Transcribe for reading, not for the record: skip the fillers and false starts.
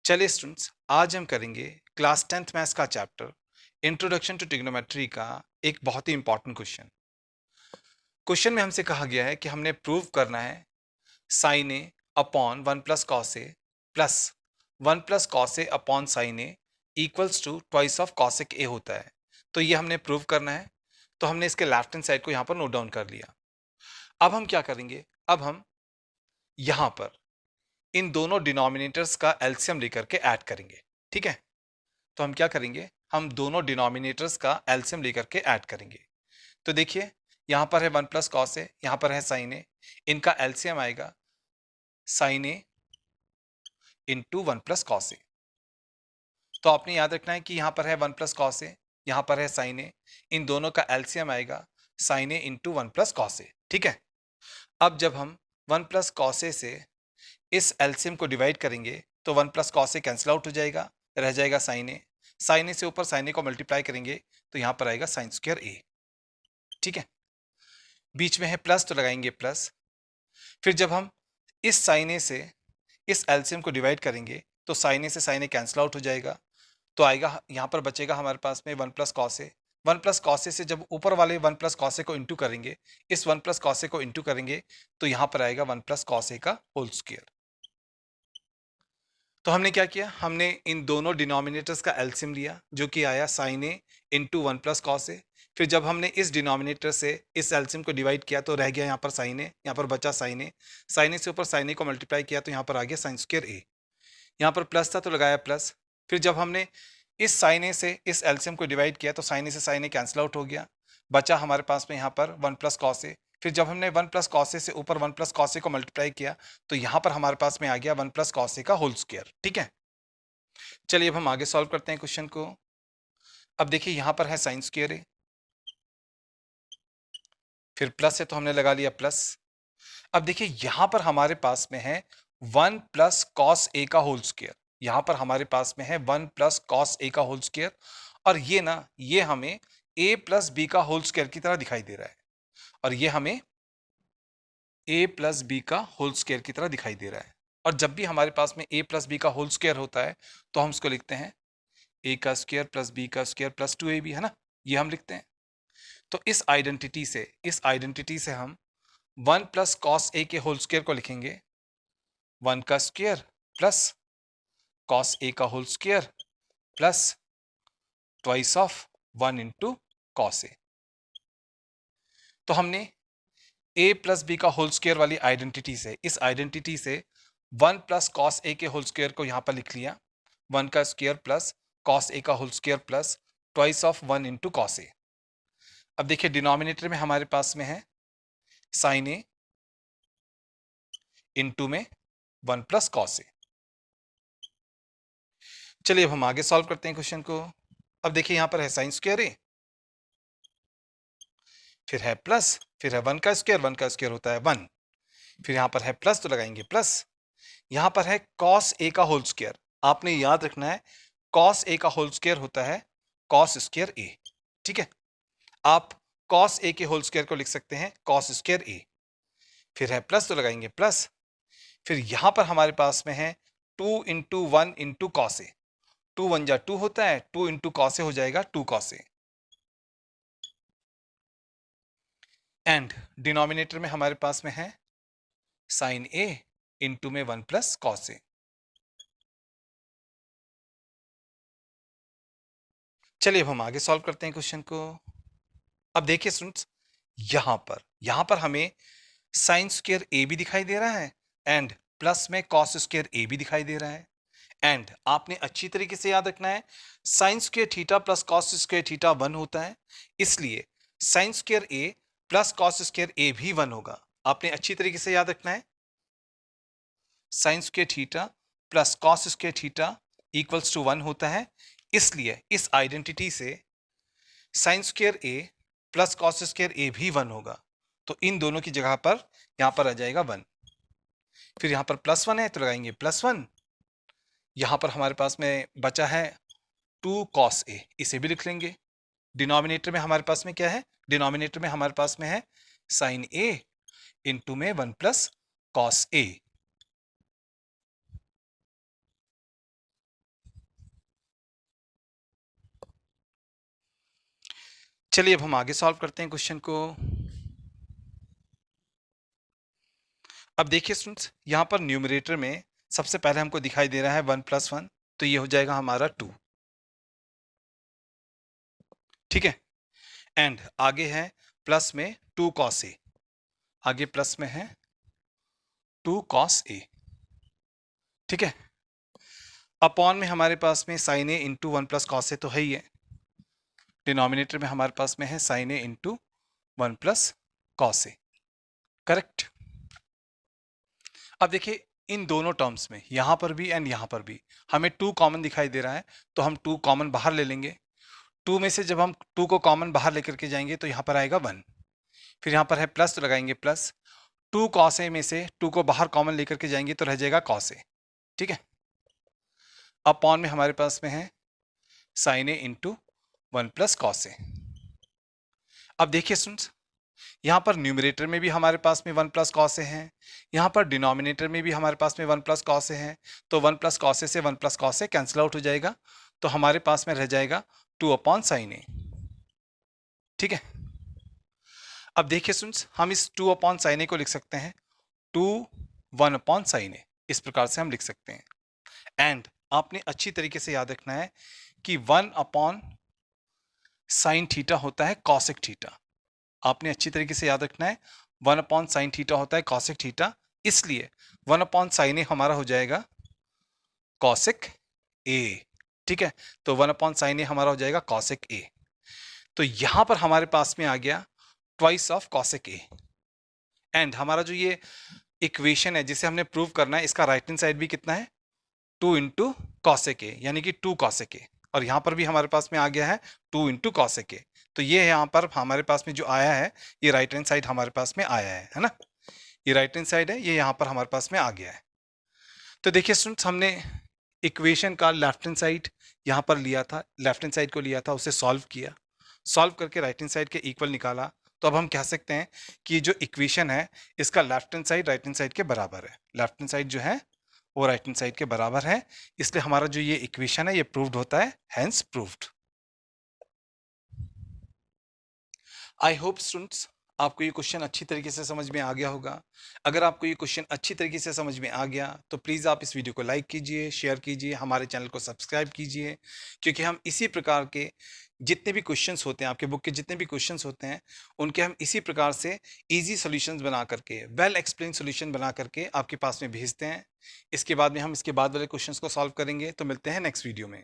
चलिए स्टूडेंट्स, आज हम करेंगे क्लास 10th मैथ्स का चैप्टर इंट्रोडक्शन टू ट्रिग्नोमेट्री का एक बहुत ही इंपॉर्टेंट क्वेश्चन। क्वेश्चन में हमसे कहा गया है कि हमने प्रूव करना है sine A upon 1 plus cos A plus 1 plus cos A upon sine A equals to twice of cosec A होता है। तो ये हमने प्रूव करना है। तो हमने इसके लेफ्ट हैंड साइड को यहाँ पर नोट डाउन कर लिया। अब हम क्या करेंगे, अब हम यहाँ पर इन दोनों डिनोमिनेटर्स का एलसीएम लेकर के ऐड करेंगे। ठीक है, तो हम क्या करेंगे, हम दोनों डिनोमिनेटर्स का एलसीएम लेकर के ऐड करेंगे। तो देखिए, यहां पर है 1 प्लस कॉस ए, यहां पर है साइन ए, इनका एलसीएम आएगा sign A into 1 plus cos A. तो आपने याद रखना है कि यहां पर है 1 प्लस कॉस ए, यहां पर है साइन ए, इन दोनों का एलसीएम आएगा साइन ए इंटू 1 प्लस कॉस ए। ठीक है, अब जब हम 1 प्लस कॉस ए से इस एलसीएम को डिवाइड करेंगे तो 1 प्लस कॉस ए कैंसिल आउट हो जाएगा, रह जाएगा साइन ए। साइन ए से ऊपर साइन ए को मल्टीप्लाई करेंगे तो यहां पर आएगा साइन स्क्वायर ए। ठीक है, बीच में है प्लस तो लगाएंगे प्लस। फिर जब हम इस साइन ए से इस एलसीएम को डिवाइड करेंगे तो साइन ए से साइन ए कैंसिल आउट हो जाएगा, तो आएगा यहां पर बचेगा हमारे पास में 1 प्लस कॉस ए। 1 प्लस कॉस ए से जब ऊपर वाले 1 प्लस कॉस ए को इंटू करेंगे, इस 1 प्लस कॉस ए को इंटू करेंगे तो यहां पर आएगा 1 प्लस कॉस ए का होल स्क्वायर। तो हमने क्या किया, हमने इन दोनों डिनोमिनेटर्स का एलसीएम लिया जो कि आया साइन ए इंटू 1 प्लस कॉस ए। फिर जब हमने इस डिनोमिनेटर से इस एलसीएम को डिवाइड किया तो रह गया यहाँ पर साइन ए, यहाँ पर बचा साइन ए। साइन ए से ऊपर साइन ए को मल्टीप्लाई किया तो यहाँ पर आ गया साइन स्क्वायर ए। यहाँ पर प्लस था तो लगाया प्लस। फिर जब हमने इस साइन ए से इस एलसीएम को डिवाइड किया तो साइन ए से साइन ए कैंसिल आउट हो गया, बचा हमारे पास में यहाँ पर 1 प्लस कॉस ए। फिर जब हमने 1 प्लस कॉस ए से ऊपर 1 प्लस कॉस ए को मल्टीप्लाई किया तो यहाँ पर हमारे पास में आ गया 1 प्लस कॉस ए का होल स्क्वायर। ठीक है, चलिए अब हम आगे सॉल्व करते हैं क्वेश्चन को। अब देखिए, यहां पर है साइन स्क्वायर ए, फिर प्लस है तो हमने लगा लिया प्लस। अब देखिए, यहां पर हमारे पास में है 1 प्लस कॉस ए का होल स्क्वायर। यहां पर हमारे पास में है 1 प्लस कॉस ए का होल स्क्वायर, और ये ना, ये हमें a प्लस बी का होल स्क्वायर की तरह दिखाई दे रहा है, और ये हमें a प्लस बी का होल स्क्वायर की तरह दिखाई दे रहा है। और जब भी हमारे पास में a प्लस बी का होल स्क्वायर होता है तो हम इसको लिखते हैं a का स्क्वायर प्लस b का स्क्वायर प्लस 2ab, है ना, ये हम लिखते हैं। तो इस आइडेंटिटी से हम 1 प्लस कॉस ए के होल स्क्वायर को लिखेंगे 1 का स्क्वायर प्लस कॉस ए का whole square plus twice of 1 into cos A. तो हमने a प्लस बी का होल स्क्वायर वाली इस आइडेंटिटी से 1 प्लस कॉस ए के होल स्क्वायर को यहां पर लिख लिया, 1 का स्क्वायर प्लस कॉस ए का whole square plus twice of 1 into cos A. अब देखिए, डिनोमिनेटर में हमारे पास में है साइन ए इंटू में 1 प्लस कॉस ए। चलिए अब हम आगे सॉल्व करते हैं क्वेश्चन को। अब देखिए, यहां पर है साइन स्क्वायर ए, फिर है प्लस, फिर है 1 का स्क्वायर होता है 1, फिर यहां पर है प्लस तो लगाएंगे प्लस। यहां पर है कॉस ए का होल स्क्वायर। आपने याद रखना है, कॉस ए का होल स्क्वायर होता है कॉस स्क्वायर ए। ठीक है, आप कॉस ए के होल स्क्वायर को लिख सकते हैं कॉस स्क्वायर ए। फिर है प्लस तो लगाएंगे प्लस। फिर यहां पर हमारे पास में है 2 इंटू 1 इंटू कॉस ए। 2 1 जा 2 होता है, 2 इंटू कॉस ए हो जाएगा 2 कॉस ए। एंड डिनोमिनेटर में हमारे पास में है साइन ए इंटू में 1 प्लस कॉस ए। चलिए अब हम आगे सॉल्व करते हैं क्वेश्चन को। अब देखिए स्टूडेंट्स, यहां पर हमें साइन स्क्वायर ए भी दिखाई दे रहा है एंड प्लस में कॉस स्क्वायर ए भी दिखाई दे रहा है। एंड आपने अच्छी तरीके से याद रखना है, sine square theta plus cos square theta 1 होता है, इसलिए sign square A plus cos square A भी 1 होगा। आपने अच्छी तरीके से याद रखना है, sine square theta plus cos square theta equals to 1 होता है, इसलिए इस आइडेंटिटी से sine square A plus cos square A भी 1 होगा। तो इन दोनों की जगह पर यहां पर आ जाएगा 1। फिर यहां पर प्लस 1 है तो लगाएंगे प्लस 1। यहां पर हमारे पास में बचा है 2 कॉस ए, इसे भी लिख लेंगे। डिनोमिनेटर में हमारे पास में क्या है, डिनोमिनेटर में हमारे पास में है साइन ए इंटू में 1 प्लस कॉस ए। चलिए अब हम आगे सॉल्व करते हैं क्वेश्चन को। अब देखिए स्टूडेंट्स, यहाँ पर न्यूमरेटर में सबसे पहले हमको दिखाई दे रहा है 1 + 1, तो ये हो जाएगा हमारा 2, ठीक है। एंड आगे है प्लस में 2 cos a, आगे प्लस में है 2 cos a, ठीक है। अपॉन में हमारे पास में sin a into 1 + cos a तो है ही है। डिनोमिनेटर में हमारे पास में है sin a into 1 + cos a, correct. अब देखिए इन दोनों टर्म्स में यहां पर भी एंड यहां पर भी हमें 2 कॉमन दिखाई दे रहा है, तो हम 2 कॉमन बाहर ले लेंगे। 2 में से जब हम 2 को कॉमन बाहर लेकर के जाएंगे तो यहाँ पर आएगा 1, फिर यहाँ पर है प्लस तो लगाएंगे प्लस, 2 cos a में से 2 को बाहर कॉमन लेकर के जाएंगे तो रह जाएगा cos a, ठीक है। अपॉन में हमारे पास में है sin a into 1 + cos a। अब देखिए स्टूडेंट्स, यहाँ पर न्यूमरेटर में भी हमारे पास में 1 + cos a है, यहाँ पर डिनोमिनेटर में भी हमारे पास में 1 + cos a है, तो 1 + cos a से 1 + cos a कैंसिल आउट हो जाएगा, तो हमारे पास में रह जाएगा 2/sin a, ठीक है। अब देखिए स्टूडेंट्स, हम इस 2/sin a को लिख सकते हैं 2 1/sin a, इस प्रकार से हम लिख सकते हैं। एंड आपने अच्छी तरीके से याद रखना है कि 1/sin थीटा होता है cosec थीटा, आपने अच्छी तरीके से याद रखना है 1/sin थीटा होता है cosec थीटा, इसलिए 1/sin a हमारा हो जाएगा cosec a, ठीक है। तो 1/sin a हमारा हो जाएगा cosec a, तो यहां पर हमारे पास में आ गया twice of cosec a। And हमारा जो ये इक्वेशन है जिसे हमने प्रूव करना है, इसका राइट हैंड साइड भी कितना है 2 इंटू cosec a, यानी कि 2 cosec a, और यहां पर भी हमारे पास में आ गया है 2 इंटू cosec a। तो ये यहाँ पर हमारे पास में जो आया है ये राइट हैंड साइड हमारे पास में आया है ना, ये राइट हैंड साइड है, ये यहाँ पर हमारे पास में आ गया है। तो देखिए स्टूडेंट्स, हमने इक्वेशन का लेफ्ट हैंड साइड यहाँ पर लिया था, लेफ्ट हैंड साइड को लिया था, उसे सॉल्व किया, सॉल्व करके राइट हैंड साइड के इक्वल निकाला, तो अब हम कह सकते हैं कि जो इक्वेशन है इसका left hand side right hand side के बराबर है, लेफ्ट हैंड साइड जो है वो राइट हैंड साइड के बराबर है, इसलिए हमारा जो ये इक्वेशन है ये प्रूव्ड होता है, hence proved. I hope students आपको ये क्वेश्चन अच्छी तरीके से समझ में आ गया होगा। अगर आपको ये क्वेश्चन अच्छी तरीके से समझ में आ गया तो प्लीज़ आप इस वीडियो को लाइक कीजिए, शेयर कीजिए, हमारे चैनल को सब्सक्राइब कीजिए, क्योंकि हम इसी प्रकार के जितने भी क्वेश्चंस होते हैं, आपके बुक के जितने भी क्वेश्चंस होते हैं, उनके हम इसी प्रकार से इजी सॉल्यूशंस बना करके, वेल एक्सप्लेन सॉल्यूशन बना करके आपके पास में भेजते हैं। इसके बाद में हम इसके बाद वाले क्वेश्चंस को सॉल्व करेंगे। तो मिलते हैं नेक्स्ट वीडियो में।